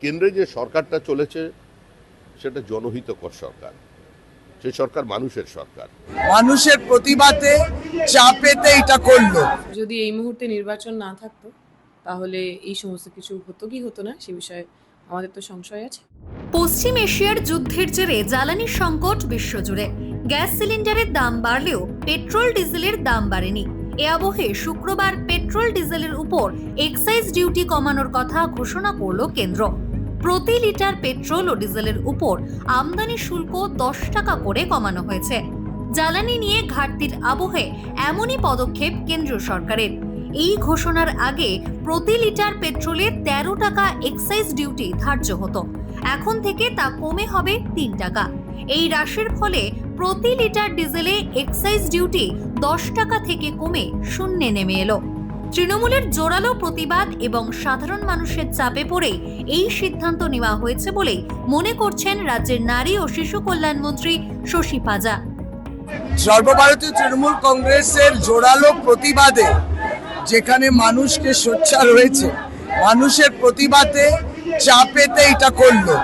কেন্দ্রে যে সরকারটা চলেছে সেটা জনহিতকর সরকার, সেই সরকার মানুষের সরকার। মানুষের প্রতিবাদে চাপেতে এটা করলো। যদি এই মুহূর্তে নির্বাচন না থাকতো তাহলে এই সমস্ত কিছু হতো কি হতো না সে বিষয়ে আমাদের তো সংশয় আছে। পশ্চিম এশিয়ার যুদ্ধের জেরে জ্বালানি সংকট বিশ্বজুড়ে। গ্যাস সিলিন্ডারের দাম বাড়লেও পেট্রোল ডিজেলের দাম বাড়েনি। এ আবহে শুক্রবার পেট্রোল ডিজেলের উপর এক্সাইজ ডিউটি কমানোর কথা ঘোষণা করল কেন্দ্র। প্রতি লিটার পেট্রোল ও ডিজেলের উপর আমদানি শুল্ক 10 টাকা করে কমানো হয়েছে। জ্বালানি নিয়ে ঘাটতির আবহে এমনই পদক্ষেপ কেন্দ্রীয় সরকারের। এই ঘোষণার আগে প্রতি লিটার পেট্রোলে 13 টাকা এক্সাইজ ডিউটি ধার্য হতো, এখন থেকে তা কমে হবে 3 টাকা। এই হ্রাসের ফলে প্রতি লিটার ডিজেলে এক্সাইজ ডিউটি 10 টাকা থেকে কমে শূন্যে নেমে এলো। তৃণমূলের জোরালো প্রতিবাদ এবং সাধারণ মানুষের চাপে পড়ে এই সিদ্ধান্ত নেওয়া হয়েছে বলেই মনে করছেন রাজ্যের নারী ও শিশু কল্যাণ মন্ত্রী শশী পাজা। সর্বভারতীয় তৃণমূল কংগ্রেসের জোরালো প্রতিবাদে যেখানে মানুষকে সোচ্চার হয়েছে, মানুষের প্রতিবাদে চাপেতে এটা করলো।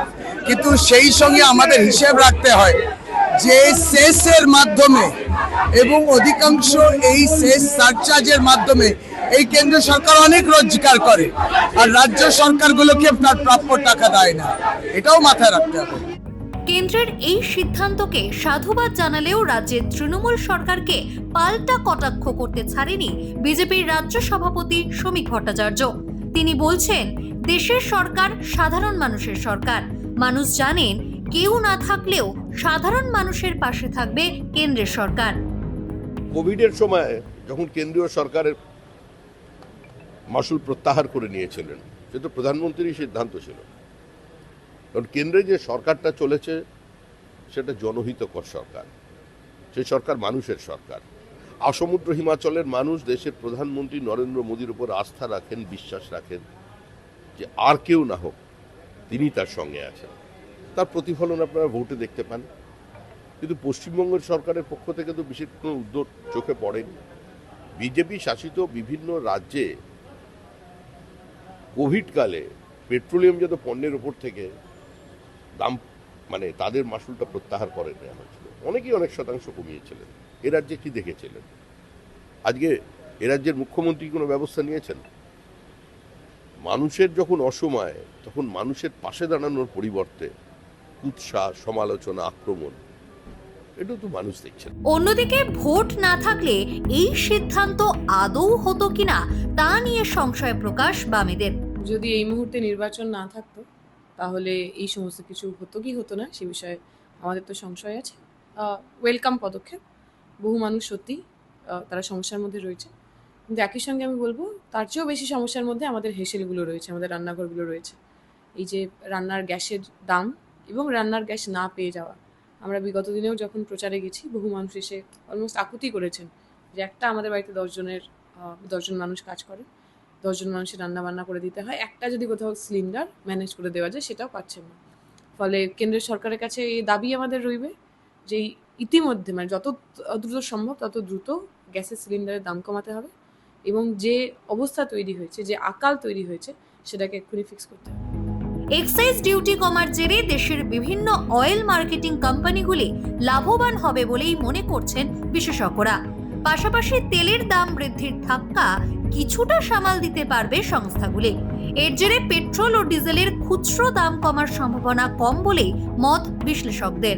কিন্তু সেই সঙ্গে আমাদের হিসেব রাখতে হয় যে সেসের মাধ্যমে এবং অধিকাংশ এই সেস সারচার্জের মাধ্যমে এই কেন্দ্র সরকার অনেক রোজগার করে, আর রাজ্য সরকারগুলোকে তার প্রাপ্য টাকা দেয় না, এটাও মাথায় রাখতে হবে। কেন্দ্রের এই সিদ্ধান্তকে সাধুবাদ জানালেও রাজ্যের তৃণমূল সরকারকে পাল্টা কটাক্ষ করতে ছাড়েনি বিজেপির রাজ্য সভাপতি শ্রমিক ভট্টাচার্য। তিনি বলছেন, দেশের সরকার সাধারণ মানুষের সরকার। মানুষ জানেন কেউ না থাকলেও সাধারণ মানুষের পাশে থাকবে কেন্দ্রের সরকার। কোভিডের সময় যখন কেন্দ্রীয় সরকারের মাসুল প্রত্যাহার করে নিয়েছিলেন, সে তো প্রধানমন্ত্রীর সিদ্ধান্ত ছিল। কারণ কেন্দ্রে যে সরকারটা চলেছে সেটা জনহিতকর সরকার, সেই সরকার মানুষের সরকার। আসমুদ্র হিমাচলের মানুষ দেশের প্রধানমন্ত্রী নরেন্দ্র মোদীর উপর আস্থা রাখেন, বিশ্বাস রাখেন যে আর কেউ না হোক তিনি তার সঙ্গে আছেন। তার প্রতিফলন আপনারা ভোটে দেখতে পান। কিন্তু পশ্চিমবঙ্গের সরকারের পক্ষ থেকে তো বিশেষ কোনো উদ্যোগ চোখে পড়েনি। বিজেপি শাসিত বিভিন্ন রাজ্যে কোভিডকালে পেট্রোলিয়ামজাত পণ্যের উপর থেকে দাম তাদের মাসুলটা প্রত্যাহার করে নেওয়া হয়েছিল। অনেকেই অনেক শতাংশ কমিয়েছিলেন। এ রাজ্যে কি দেখেছিলেন? আজকে এ রাজ্যের মুখ্যমন্ত্রী কোনো ব্যবস্থা নিয়েছেন? মানুষের যখন অসময়, তখন মানুষের পাশে দাঁড়ানোর পরিবর্তে কুৎসা, সমালোচনা, আক্রমণ, এটাও তো মানুষ দেখছেন। অন্যদিকে ভোট না থাকলে এই সিদ্ধান্ত আদৌ হতো কিনা তা নিয়ে সংশয় প্রকাশ বামেদের। যদি এই মুহূর্তে নির্বাচন না থাকতো তাহলে এই সমস্ত কিছু হতো কি হতো না সে বিষয়ে আমাদের তো সংশয় আছে। ওয়েলকাম পদক্ষেপ। বহু মানুষ সত্যি তারা সমস্যার মধ্যে রয়েছে, কিন্তু একই সঙ্গে আমি বলবো তার চেয়েও বেশি সমস্যার মধ্যে আমাদের হেসেলগুলো রয়েছে, আমাদের রান্নাঘরগুলো রয়েছে। এই যে রান্নার গ্যাসের দাম এবং রান্নার গ্যাস না পেয়ে যাওয়া, আমরা বিগত দিনেও যখন প্রচারে গেছি বহু মানুষ এসে অলমোস্ট আকুতি করেছেন যে একটা আমাদের বাড়িতে 10 জন মানুষ কাজ করে, 10 জন মানুষের রান্না বান্না করে দিতে হয়, একটা যদি কোথাও সিলিন্ডার ম্যানেজ করে দেওয়া যায় সেটাও পাচ্ছেন না। ফলে কেন্দ্রের সরকারের কাছে এই দাবি আমাদের রইবে যে ইতিমধ্যে যত দ্রুত সম্ভব তত দ্রুত গ্যাসের সিলিন্ডারের দাম কমাতে হবে এবং যে অবস্থা তৈরি হয়েছে, যে আকাল তৈরি হয়েছে, সেটাকে এক্ষুনি ফিক্স করতে হবে। এক্সাইজ ডিউটি কমার জেরে দেশের বিভিন্ন অয়েল মার্কেটিং কোম্পানিগুলি লাভবান হবে বলেই মনে করছেন বিশেষজ্ঞরা। পাশাপাশি তেলের দাম বৃদ্ধির ধাক্কা কিছুটা সামাল দিতে পারবে সংস্থাগুলি। এর জেরে পেট্রোল ও ডিজেলের খুচরো দাম কমার সম্ভাবনা কম বলেই মত বিশ্লেষকদের।